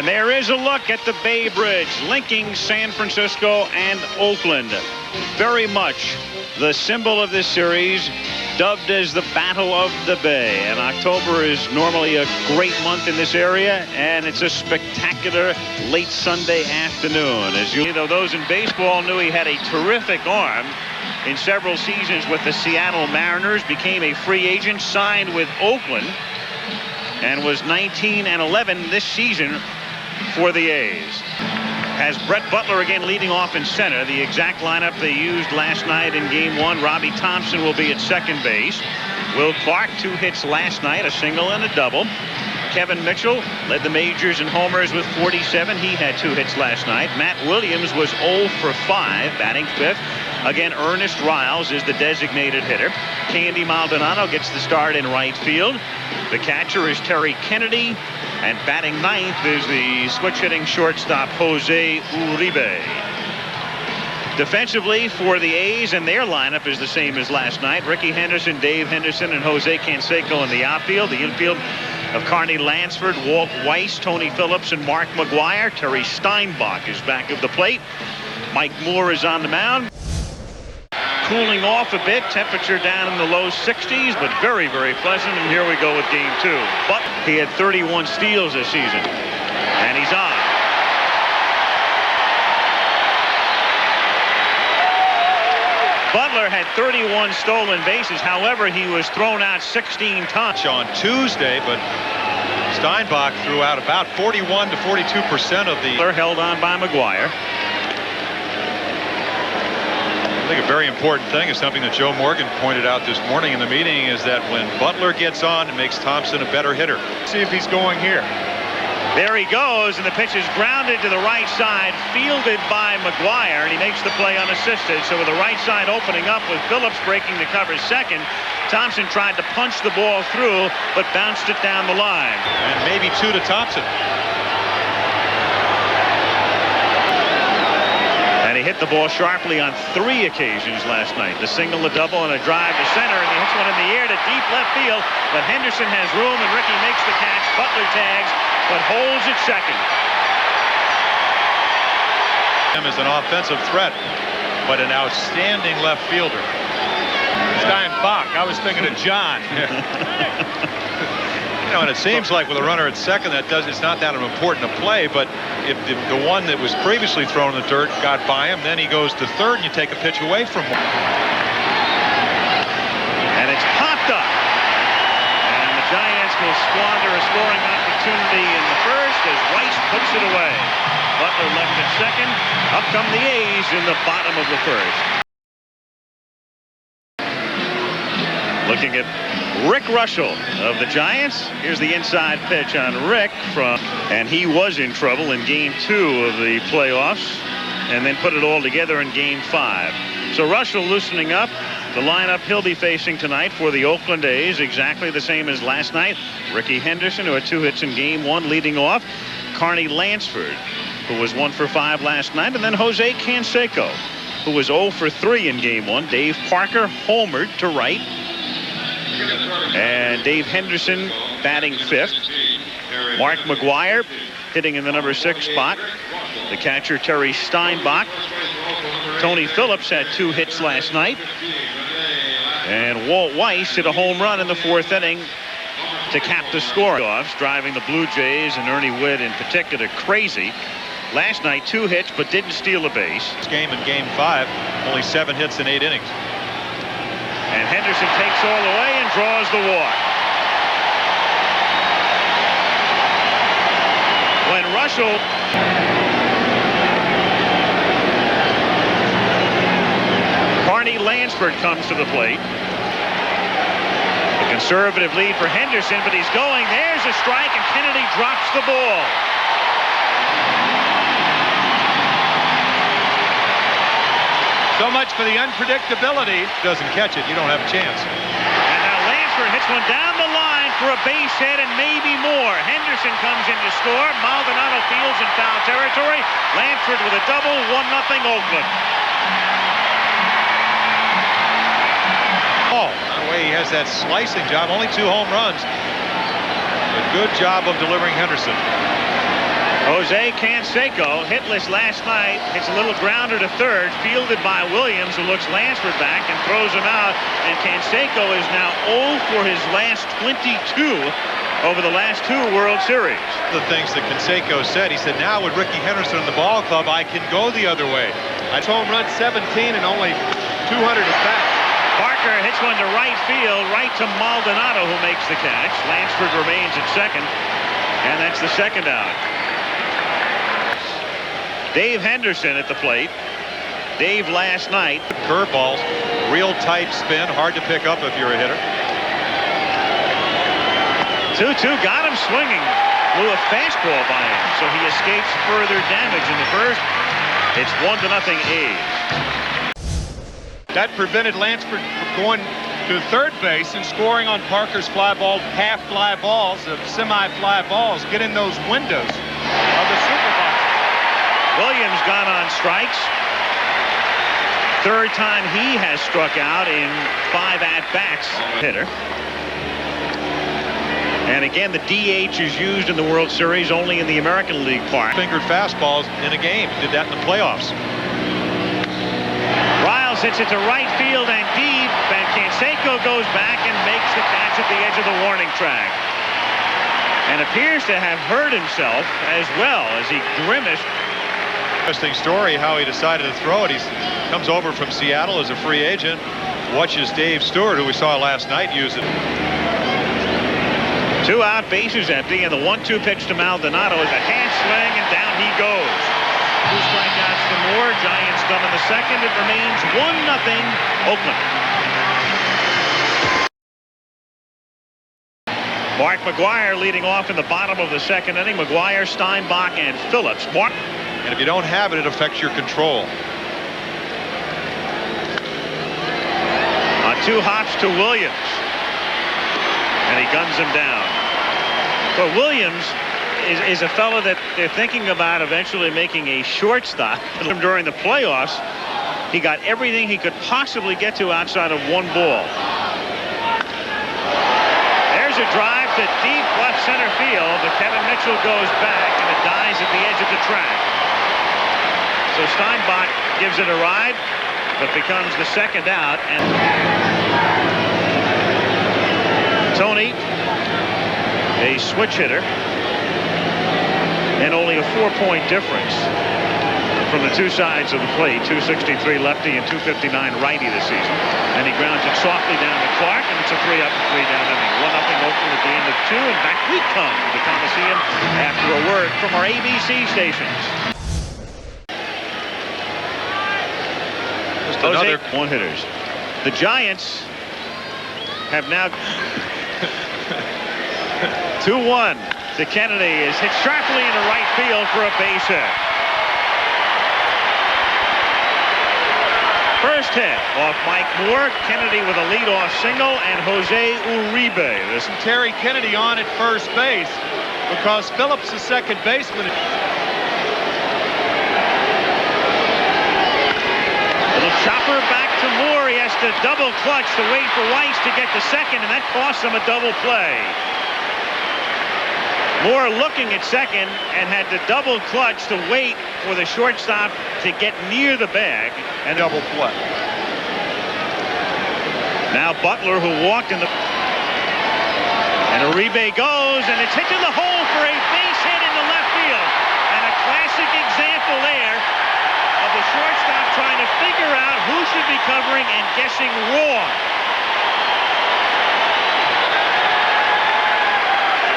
And there is a look at the Bay Bridge linking San Francisco and Oakland. Very much the symbol of this series, dubbed as the Battle of the Bay. And October is normally a great month in this area, and it's a spectacular late Sunday afternoon. As you know, those in baseball knew he had a terrific arm in several seasons with the Seattle Mariners, became a free agent, signed with Oakland, and was 19-11 this season for the A's. Has Brett Butler again leading off in center, the exact lineup they used last night in game one. Robbie Thompson will be at second base. Will Clark, 2 hits last night, a single and a double. Kevin Mitchell led the majors in homers with 47. He had 2 hits last night. Matt Williams was 0 for 5, batting 5th. Again, Ernest Riles is the designated hitter. Candy Maldonado gets the start in right field. The catcher is Terry Kennedy. And batting 9th is the switch-hitting shortstop Jose Uribe. Defensively for the A's, and their lineup is the same as last night. Ricky Henderson, Dave Henderson, and Jose Canseco in the outfield. The infield of Carney Lansford, Walt Weiss, Tony Phillips, and Mark McGuire. Terry Steinbach is back of the plate. Mike Moore is on the mound. Cooling off a bit, temperature down in the low 60s, but very, very pleasant. And here we go with game 2. But he had 31 steals this season, and he's on. Butler had 31 stolen bases. However, he was thrown out 16 times on Tuesday, but Steinbach threw out about 41 to 42% of the. Held on by McGuire. I think a very important thing is something that Joe Morgan pointed out this morning in the meeting, is that when Butler gets on, it makes Thompson a better hitter. See if he's going here. There he goes, and the pitch is grounded to the right side, fielded by McGuire, and he makes the play unassisted. So with the right side opening up with Phillips breaking the cover second, Thompson tried to punch the ball through, but bounced it down the line. And maybe 2 to Thompson. And he hit the ball sharply on 3 occasions last night. The single, the double, and a drive to center, and he hits one in the air to deep left field. But Henderson has room, and Ricky makes the catch. Butler tags, but holds at second. Him as an offensive threat, but an outstanding left fielder. Steinbach. I was thinking of John. You know, and it seems like with a runner at second, it's not that important a play, but if the one that was previously thrown in the dirt got by him, then he goes to third and you take a pitch away from him. And it's popped up. And the Giants will squander a scoring opportunity in the first as Weiss puts it away. Butler left at second. Up come the A's in the bottom of the first. Looking at Rick Reuschel of the Giants. Here's the inside pitch on Rick and he was in trouble in game 2 of the playoffs, and then put it all together in game 5. So Reuschel loosening up. The lineup he'll be facing tonight for the Oakland A's, exactly the same as last night. Ricky Henderson, who had 2 hits in game 1, leading off. Carney Lansford, who was 1 for 5 last night, and then Jose Canseco, who was 0 for 3 in game 1. Dave Parker homered to right. And Dave Henderson batting 5th. Mark McGuire hitting in the number 6 spot. The catcher Terry Steinbach. Tony Phillips had 2 hits last night. And Walt Weiss hit a home run in the 4th inning to cap the score. Driving the Blue Jays and Ernie Witt in particular crazy. Last night 2 hits but didn't steal a base. This game in game 5, only 7 hits in 8 innings. And Henderson takes all the way and draws the walk. When Reuschel Carney Lansford comes to the plate. A conservative lead for Henderson, but he's going. There's a strike, and Kennedy drops the ball. So much for the unpredictability. Doesn't catch it, you don't have a chance. And now Lansford hits one down the line for a base hit and maybe more. Henderson comes in to score. Maldonado fields in foul territory. Lansford with a double, 1-0 Oakland. Oh, the way he has that slicing job, only 2 home runs. A good job of delivering Henderson. Jose Canseco, hitless last night, hits a little grounder to third, fielded by Williams, who looks Lansford back and throws him out. And Canseco is now 0 for his last 22 over the last 2 World Series. The things that Canseco said, he said, now with Ricky Henderson in the ball club, I can go the other way. That's home run 17 and only 200 at bat. Parker hits one to right field, right to Maldonado, who makes the catch. Lansford remains at second, and that's the second out. Dave Henderson at the plate. Dave last night. Curveballs, real tight spin, hard to pick up if you're a hitter. 2-2, got him swinging. Blew a fastball by him, so he escapes further damage in the first. It's 1-0 A's. That prevented Lansford from going to third base and scoring on Parker's fly ball, half fly balls, of semi-fly balls. Get in those windows of the supervisor. Williams gone on strikes. Third time he has struck out in 5 at-bats. Hitter. And again, the DH is used in the World Series only in the American League part. Fingered fastballs in a game. Did that in the playoffs. Riles hits it to right field and deep, and Canseco goes back and makes the catch at the edge of the warning track. And appears to have hurt himself as well as he grimaced. Interesting story how he decided to throw it. He comes over from Seattle as a free agent, watches Dave Stewart, who we saw last night, use it. 2 out, bases empty, and the 1-2 pitch to Maldonado is a hand swing, and down he goes. 2 strikeouts to Moore. Giants done in the second. It remains 1-0 Oakland. Mark McGwire leading off in the bottom of the second inning. McGwire, Steinbach, and Phillips. And if you don't have it, it affects your control. On 2 hops to Williams. And he guns him down. But Williams is a fellow that they're thinking about eventually making a shortstop. During the playoffs, he got everything he could possibly get to outside of 1 ball. There's a drive to deep left center field, but Kevin Mitchell goes back, and it dies at the edge of the track. So Steinbach gives it a ride, but becomes the second out. And Tony, a switch hitter, and only a 4-point difference from the 2 sides of the plate. 263 lefty and 259 righty this season. And he grounds it softly down to Clark, and it's a 3-up and 3-down inning. 1-0 Oakland at the end of 2, and back we come to the Coliseum after a word from our ABC stations. Just another 1 hitters. The Giants have now 2-1 to Kennedy, is hit sharply into right field for a base hit. First hit off Mike Moore. Kennedy with a leadoff single, and Jose Uribe. There's some Terry Kennedy on at first base because Phillips, the second baseman. Little chopper back to Moore. He has to double clutch to wait for Weiss to get the second, and that costs him a double play. Moore looking at second and had to double clutch to wait for the shortstop to get near the bag and double play. Now Butler, who walked in the... And Uribe goes, and it's hit to the hole for a base hit into left field. And a classic example there of the shortstop trying to figure out who should be covering and guessing wrong.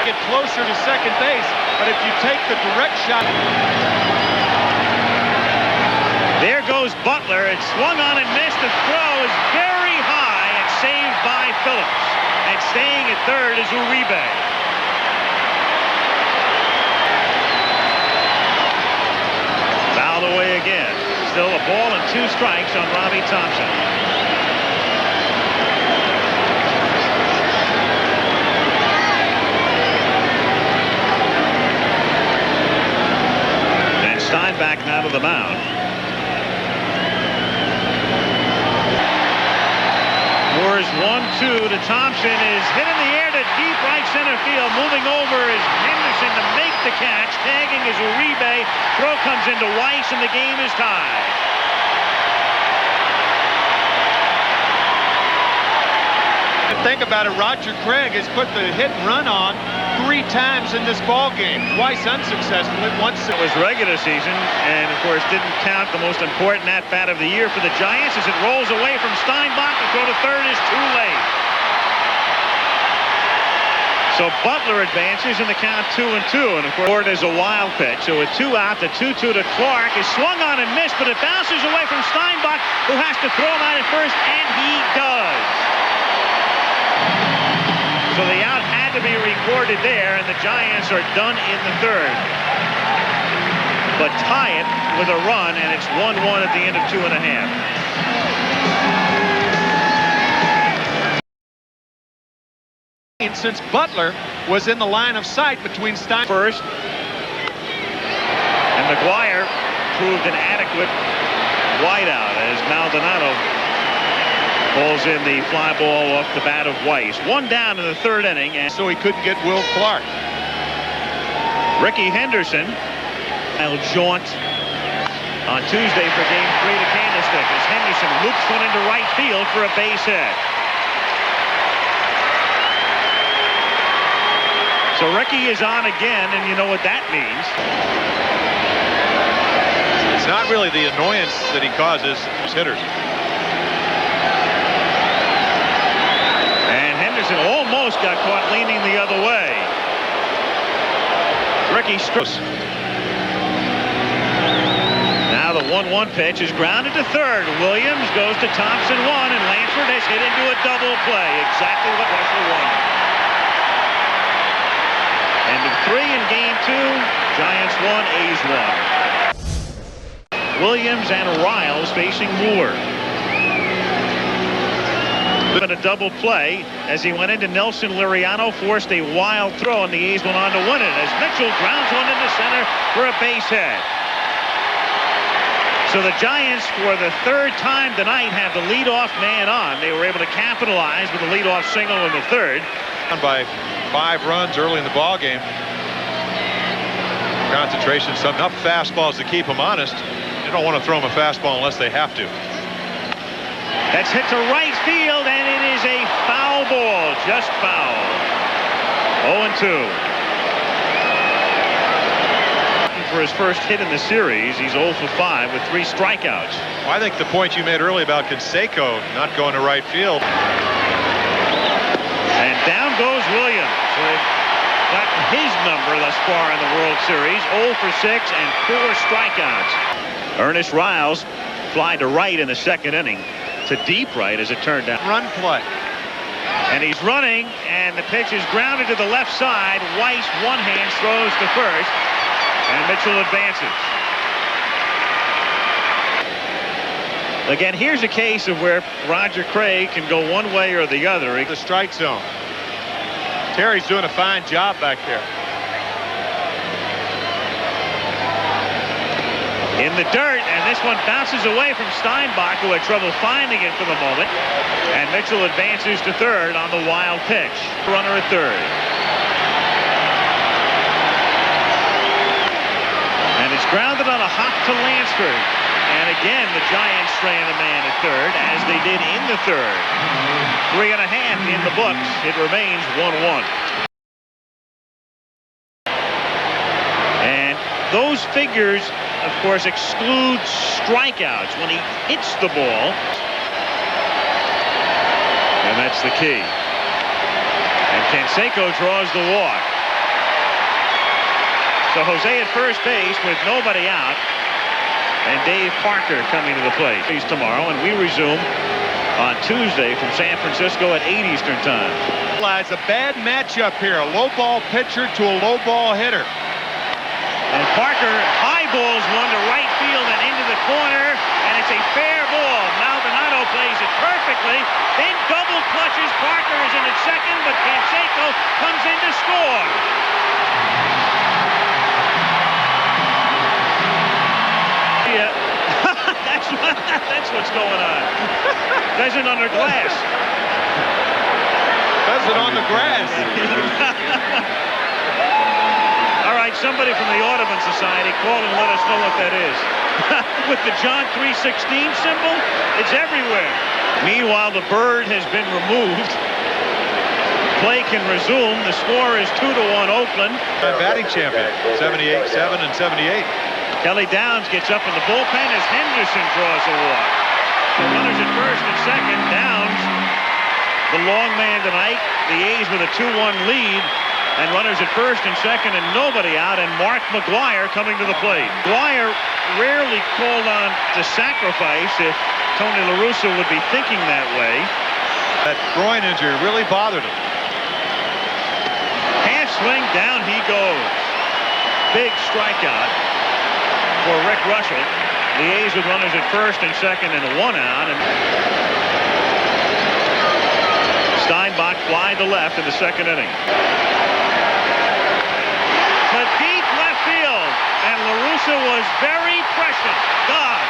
Get closer to second base, but if you take the direct shot. There goes Butler. It's swung on and missed. The throw is very high and saved by Phillips. And staying at third is Uribe. Fouled away again. Still a ball and 2 strikes on Robbie Thompson. Steinbach now to the mound. Moore's 1-2 to Thompson is hit in the air to deep right center field. Moving over is Henderson to make the catch. Tagging is Uribe. Throw comes into Weiss, and the game is tied. Think about it, Roger Craig has put the hit and run on 3 times in this ball game, twice unsuccessfully, once. It was regular season, and of course didn't count the most important at-bat of the year for the Giants as it rolls away from Steinbach. The throw to third is too late. So Butler advances in the count 2-2, and of course it is a wild pitch. So with 2 out, the 2-2 to Clark is swung on and missed, but it bounces away from Steinbach, who has to throw him out at first, and he does. So the out had to be recorded there, and the Giants are done in the third. But tie it with a run, and it's 1-1 at the end of 2.5. Since Butler was in the line of sight between Stein first, and McGuire proved an adequate wideout as Maldonado pulls in the fly ball off the bat of Weiss. 1 down in the third inning, and so he couldn't get Will Clark. Ricky Henderson will jaunt on Tuesday for game 3 to Candlestick as Henderson loops one into right field for a base hit. So Ricky is on again, and you know what that means. It's not really the annoyance that he causes hitters. Almost got caught leaning the other way. Ricky Strauss. Now the 1-1 pitch is grounded to third. Williams goes to Thompson 1, and Lansford has hit into a double play. Exactly what Reuschel wanted. End of 3 in game 2. Giants 1, A's 1. Williams and Riles facing Moore. But a double play as he went into Nelson. Liriano forced a wild throw, and the A's went on to win it as Mitchell grounds one into center for a base hit. So the Giants, for the 3rd time tonight, have the leadoff man on. They were able to capitalize with a leadoff single in the 3rd. By 5 runs early in the ball game. Concentration, enough fastballs to keep them honest. They don't want to throw them a fastball unless they have to. That's hit to right field, and it is a foul ball. Just foul. 0-2. For his first hit in the series, he's 0 for 5 with 3 strikeouts. Well, I think the point you made earlier about Canseco not going to right field. And down goes Williams. So they've gotten his number thus far in the World Series. 0 for 6 and 4 strikeouts. Ernest Riles fly to right in the 2nd inning. To deep right as it turned out. Run play. And he's running, and the pitch is grounded to the left side. Weiss one-hand throws to first, and Mitchell advances. Again, here's a case of where Roger Craig can go one way or the other. The strike zone. Terry's doing a fine job back there. In the dirt, and this one bounces away from Steinbach, who had trouble finding it for the moment. And Mitchell advances to third on the wild pitch. Runner at third. And it's grounded on a hop to Lansford. And again, the Giants strand a man at third, as they did in the 3rd. 3.5 in the books. It remains 1-1. And those figures, of course, exclude strikeouts when he hits the ball. And that's the key. And Canseco draws the walk. So Jose at first base with nobody out. And Dave Parker coming to the plate. He's tomorrow, and we resume on Tuesday from San Francisco at 8 Eastern Time. It's a bad matchup here. A low ball pitcher to a low ball hitter. And Parker high balls one to right field and into the corner, and it's a fair ball. Maldonado plays it perfectly, then double clutches. Parker is in at second, but Canseco comes in to score. Yeah, that's what's going on. Pheasant under glass. Pheasant on the grass. All right. right, somebody from the Audubon Society call and let us know what that is. With the John 3:16 symbol, it's everywhere. Meanwhile, the bird has been removed. Play can resume. The score is 2-1 Oakland. Batting champion, 78, 7, and 78. Kelly Downs gets up in the bullpen as Henderson draws a walk. So runners at first and second. Downs, the long man tonight. The A's with a 2-1 lead. And runners at first and second and nobody out. And Mark McGuire coming to the plate. McGuire rarely called on to sacrifice if Tony La Russa would be thinking that way. That groin injury really bothered him. Half swing, down he goes. Big strikeout for Rick Reuschel. The A's with runners at first and second and 1 out. And Steinbach fly to left in the second inning. To deep left field. And La Russa was very prescient. God.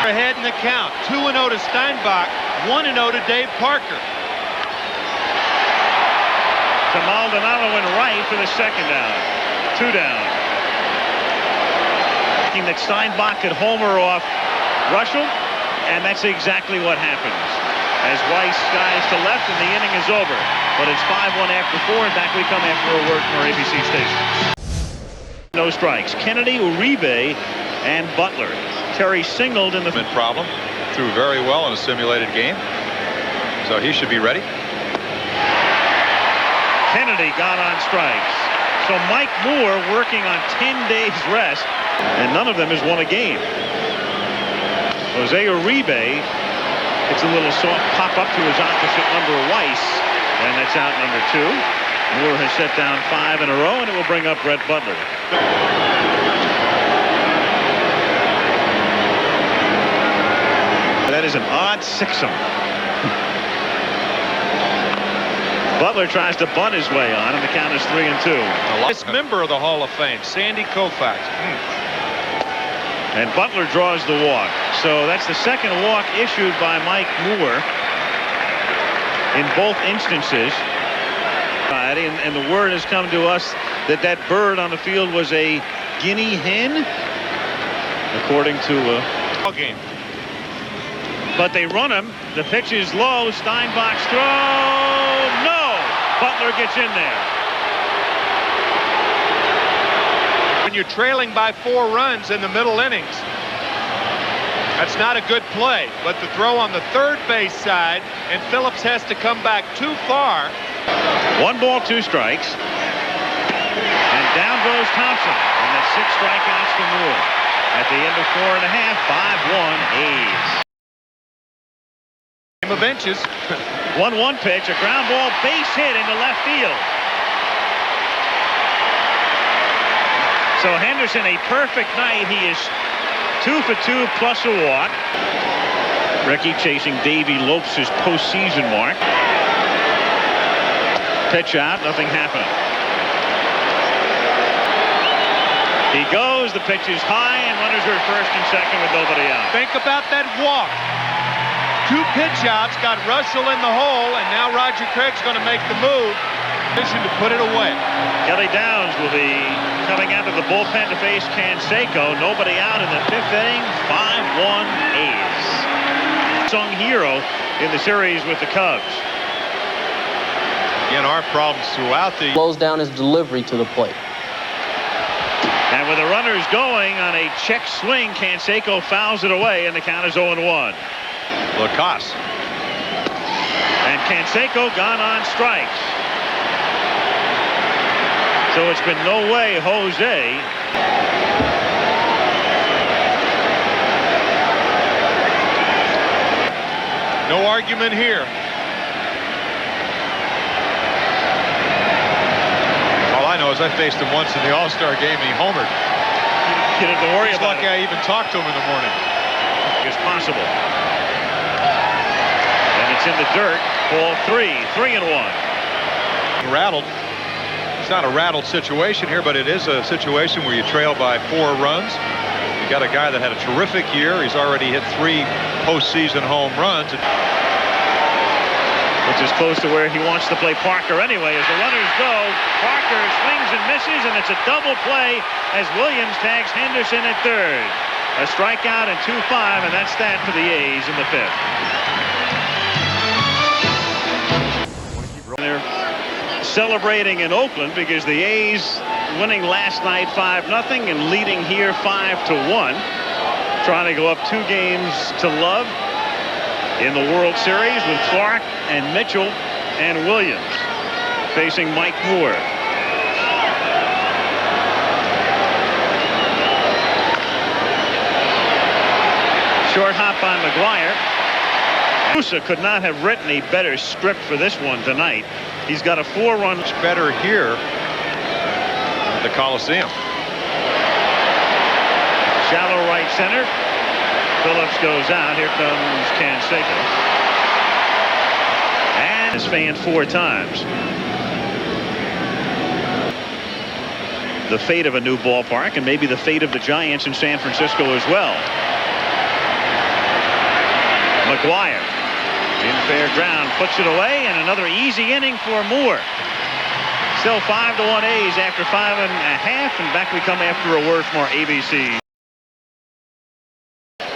Ahead in the count. 2-0 to Steinbach, 1-0 to Dave Parker. To Maldonado in right for the second out. 2 down. Thinking that Steinbach could homer off Reuschel, and that's exactly what happens. As Weiss skies to left and the inning is over. But it's 5-1 after 4, and back we come after a word from our ABC station. No strikes. Kennedy, Uribe, and Butler. Terry singled in the problem. Threw very well in a simulated game. So he should be ready. Kennedy got on strikes. So Mike Moore working on 10 days rest, and none of them has won a game. Jose Uribe, it's a little soft pop up to his opposite number, Weiss, and that's out number 2. Moore has set down 5 in a row, and it will bring up Brett Butler. That is an odd sixum. Butler tries to bunt his way on, and the count is 3-2. This member of the Hall of Fame, Sandy Koufax. And Butler draws the walk. So that's the second walk issued by Mike Moore in both instances. And the word has come to us that that bird on the field was a guinea hen, according to Ball game. But they run him. The pitch is low. Steinbach's throw. No! Butler gets in there. When you're trailing by 4 runs in the middle innings, that's not a good play. But the throw on the third base side, and Phillips has to come back too far. 1 ball, 2 strikes. And down goes Thompson. And that's 6 strikeouts for Moore. At the end of 4.5, 5-1 A's. Of inches. 1-1 pitch, a ground ball, base hit into left field. So Henderson, a perfect night. He is 2 for 2 plus a walk. Ricky chasing Davey Lopes' postseason mark. Pitch out, nothing happening. He goes, the pitch is high, and runners are at first and second with nobody out. Think about that walk. 2 pitch outs, got Reuschel in the hole, and now Roger Craig's going to make the move. Vision to put it away. Kelly Downs will be coming out of the bullpen to face Canseco. Nobody out in the 5th inning. 5-1 A's. Sung hero in the series with the Cubs. Again, our problems throughout the... Slows down his delivery to the plate. And with the runners going on a check swing, Canseco fouls it away, and the count is 0-1. Lacasse. And Canseco gone on strikes. So it's been no way Jose. No argument here. All I know is I faced him once in the All-Star game and he homered. You didn't have to worry He's about lucky it. I even talked to him in the morning. as possible. And it's in the dirt. Ball 3-1. Rattled. It's not a rattled situation here, but it is a situation where you trail by 4 runs. You got a guy that had a terrific year. He's already hit 3 postseason home runs. Which is close to where he wants to play Parker anyway. As the runners go, Parker swings and misses, and it's a double play as Williams tags Henderson at third. A strikeout and 2-5, and that's that for the A's in the 5th. They're celebrating in Oakland because the A's winning last night 5-0 and leading here 5-1. Trying to go up 2 games to love in the World Series with Clark and Mitchell and Williams facing Mike Moore. Short hop by McGuire. Reuschel could not have written a better script for this one tonight. He's got a 4-run. It's better here at the Coliseum. Shallow right center. Phillips goes out. Here comes Canseco. And is fanned 4 times. The fate of a new ballpark, and maybe the fate of the Giants in San Francisco as well. McGuire in fair ground, puts it away, and another easy inning for Moore. Still 5-1 A's after 5 1/2, and back we come after a word from our ABC.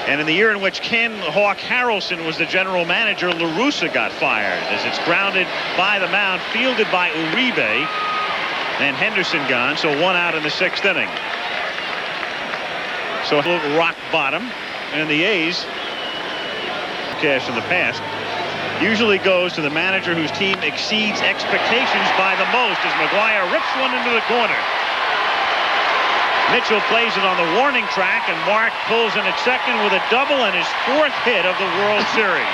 And in the year in which Ken Hawk Harrelson was the general manager, La Russa got fired as it's grounded by the mound, fielded by Uribe, and Henderson gone, so 1 out in the 6th inning. So a little rock bottom, and the A's, cash in the past, usually goes to the manager whose team exceeds expectations by the most as McGuire rips one into the corner. Mitchell plays it on the warning track, and Mark pulls in at second with a double and his 4th hit of the World Series.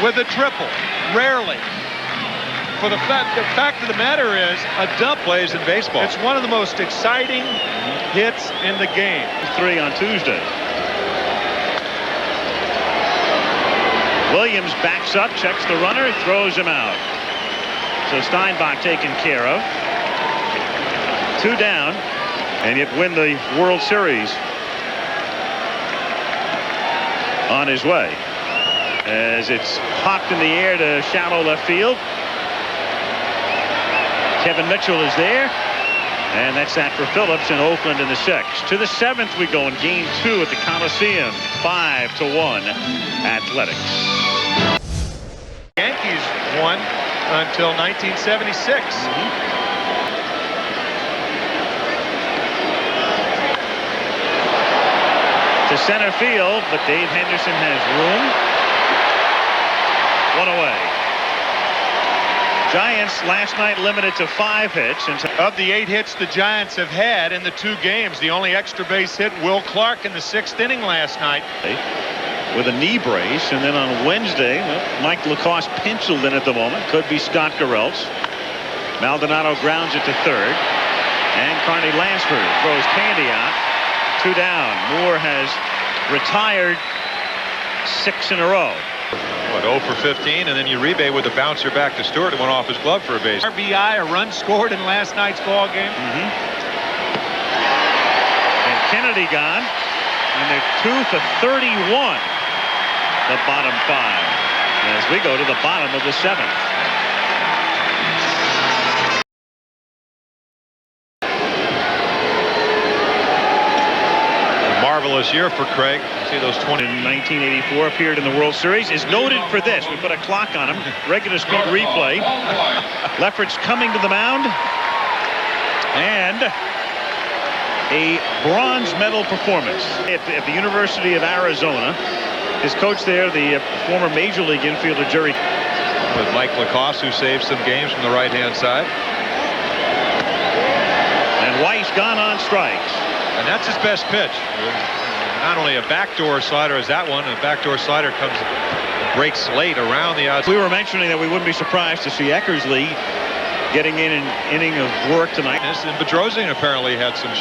With a triple, rarely. For the fact of the matter is, a double plays in baseball. It's one of the most exciting hits in the game. 3 on Tuesday. Williams backs up, checks the runner, throws him out. So Steinbach taken care of. 2 down, and yet win the World Series on his way. As it's popped in the air to shallow left field. Kevin Mitchell is there, and that's that for Phillips in Oakland in the 6th. To the 7th we go in game 2 at the Coliseum. 5-1 Athletics. Yankees won until 1976. To center field, but Dave Henderson has room. 1 away. Giants last night limited to 5 hits. Of the 8 hits the Giants have had in the 2 games, the only extra base hit, Will Clark in the 6th inning last night. With a knee brace, and then on Wednesday, well, Mike Lacoste penciled in at the moment. Could be Scott Garrelts. Maldonado grounds it to third, and Carney Lansford throws Candy out. 2 down. Moore has retired 6 in a row. What, 0 for 15, and then Uribe with a bouncer back to Stewart. It went off his glove for a base. RBI, a run scored in last night's ball game. And Kennedy gone, and they're 2 for 31. The bottom 5 as we go to the bottom of the 7th. Marvelous year for Craig. See those 20 in 1984 appeared in the World Series. Is noted for this. We put a clock on him. Regular speed replay. Lefferts coming to the mound, and a bronze medal performance at the University of Arizona. His coach there, the former Major League infielder Jerry. With Mike Lacoste, who saved some games from the right-hand side. And Weiss gone on strikes. And that's his best pitch. Not only a backdoor slider as that one, a backdoor slider comes breaks late around the outside. We were mentioning that we wouldn't be surprised to see Eckersley getting in an inning of work tonight. And Bedrosian apparently had some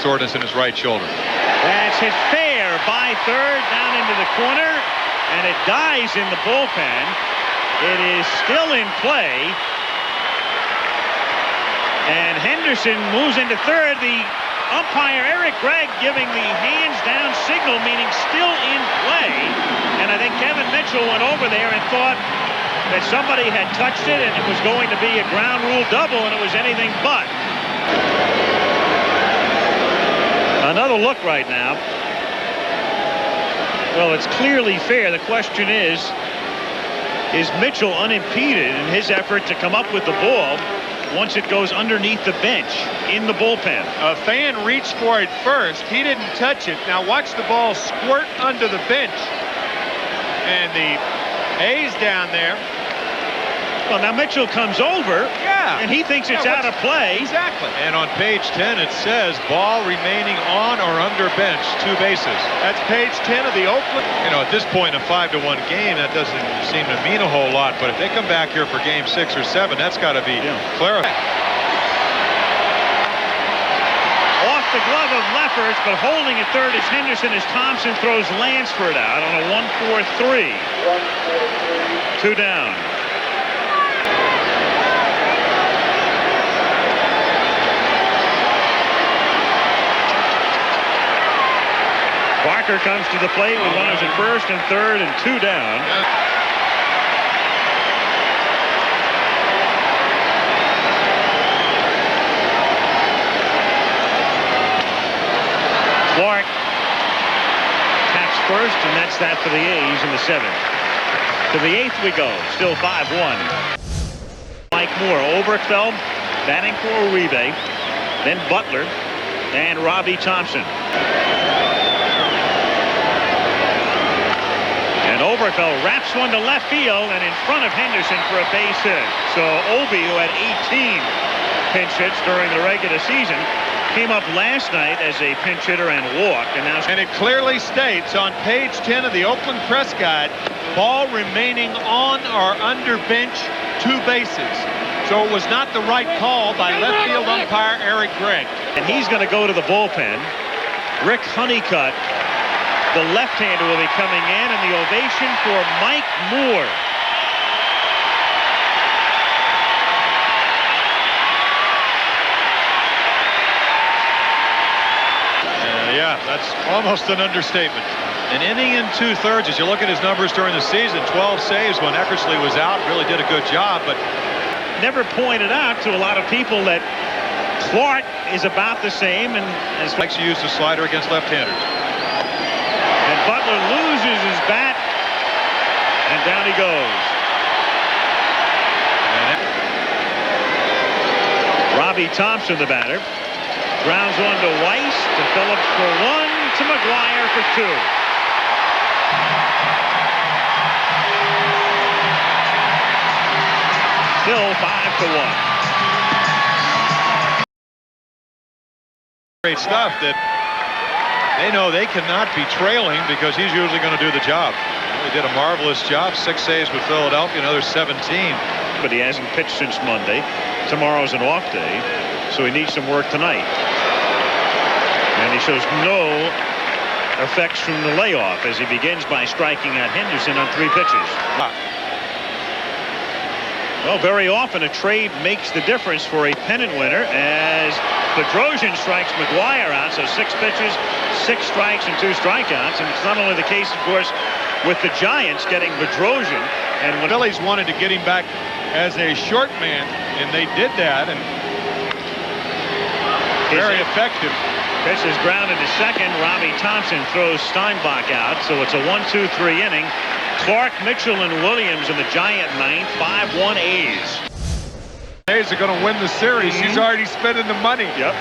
soreness in his right shoulder. That's hit fair by third down into the corner, and it dies in the bullpen. It is still in play. And Henderson moves into third. The umpire, Eric Gregg, giving the hands down signal, meaning still in play. And I think Kevin Mitchell went over there and thought that somebody had touched it and it was going to be a ground rule double, and it was anything but. Another look right now. Well, it's clearly fair. The question is Mitchell unimpeded in his effort to come up with the ball once it goes underneath the bench in the bullpen? A fan reached for it first. He didn't touch it. Now watch the ball squirt under the bench. And the A's down there. Well, now Mitchell comes over. Yeah. And he thinks it's out of play. Exactly. And on page 10 it says ball remaining on or under bench, 2 bases. That's page 10 of the Oakland. You know, at this point in a 5-1 game, that doesn't seem to mean a whole lot. But if they come back here for game 6 or 7, that's got to be clarified. Off the glove of Lefferts, but holding at third is Henderson as Thompson throws Lansford out on a 1-4-3. 2 down. Parker comes to the plate with runners at first and third and 2 down. Clark taps first, and that's that for the A's in the 7th. To the 8th we go, still 5-1. Mike Moore, Oberkfell batting for Uribe, then Butler and Robbie Thompson. And Oberkfell wraps one to left field and in front of Henderson for a base hit. So Obi, who had 18 pinch hits during the regular season, came up last night as a pinch hitter and walked. And it clearly states on page 10 of the Oakland Press Guide, ball remaining on or under bench, 2 bases. So it was not the right call by left field umpire Eric Gregg. And he's going to go to the bullpen. Rick Honeycutt, the left-hander, will be coming in, and the ovation for Mike Moore. Yeah, that's almost an understatement. An inning and 2/3. As you look at his numbers during the season, 12 saves when Eckersley was out. Really did a good job, but never pointed out to a lot of people that Clark is about the same, and as likes to use the slider against left-handers. And Butler loses his bat, and down he goes. Robbie Thompson, the batter, grounds one to Weiss, to Phillips for 1, to McGuire for 2. Still 5-1. Great stuff that they know they cannot be trailing because he's usually going to do the job. He did a marvelous job. 6 saves with Philadelphia, another 17. But he hasn't pitched since Monday. Tomorrow's an off day, so he needs some work tonight. And he shows no effects from the layoff as he begins by striking out Henderson on 3 pitches. Well, very often a trade makes the difference for a pennant winner as Bedrosian strikes McGuire out. So 6 pitches, 6 strikes, and 2 strikeouts. And it's not only the case, of course, with the Giants getting Bedrosian. And when Phillies wanted to get him back as a short man, and they did that, and very effective. Pitch is grounded to second. Robbie Thompson throws Steinbach out. So it's a 1-2-3 inning. Clark, Mitchell, and Williams in the Giant ninth. 5-1 A's. A's are going to win the series. He's already spending the money. Yep.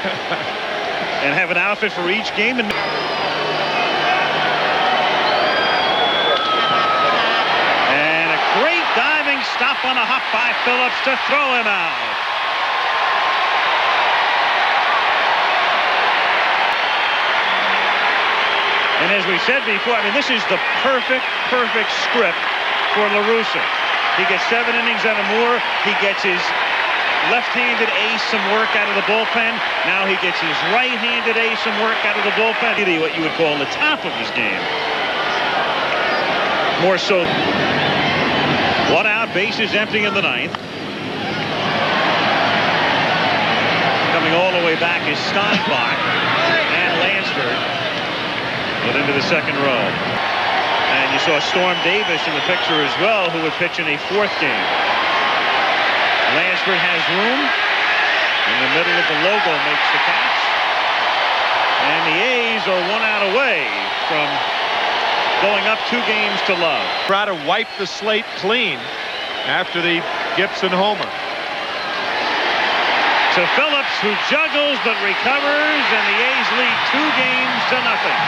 And have an outfit for each game. And a great diving stop on a hop by Phillips to throw him out. And as we said before, I mean, this is the perfect script for La Russa. He gets 7 innings out of Moore. He gets his left-handed ace some work out of the bullpen. Now he gets his right-handed ace some work out of the bullpen. What you would call the top of his game. More so. One out, bases empty in the ninth. Coming all the way back is Steinbach and Lansford. But into the second row. And you saw Storm Davis in the picture as well, who would pitch in a fourth game. Lansford has room. In the middle of the logo makes the catch. And the A's are 1 out away from going up 2 games to love. Try to wipe the slate clean after the Gibson homer. To Phillips, who juggles but recovers, and the A's lead 2 games to nothing.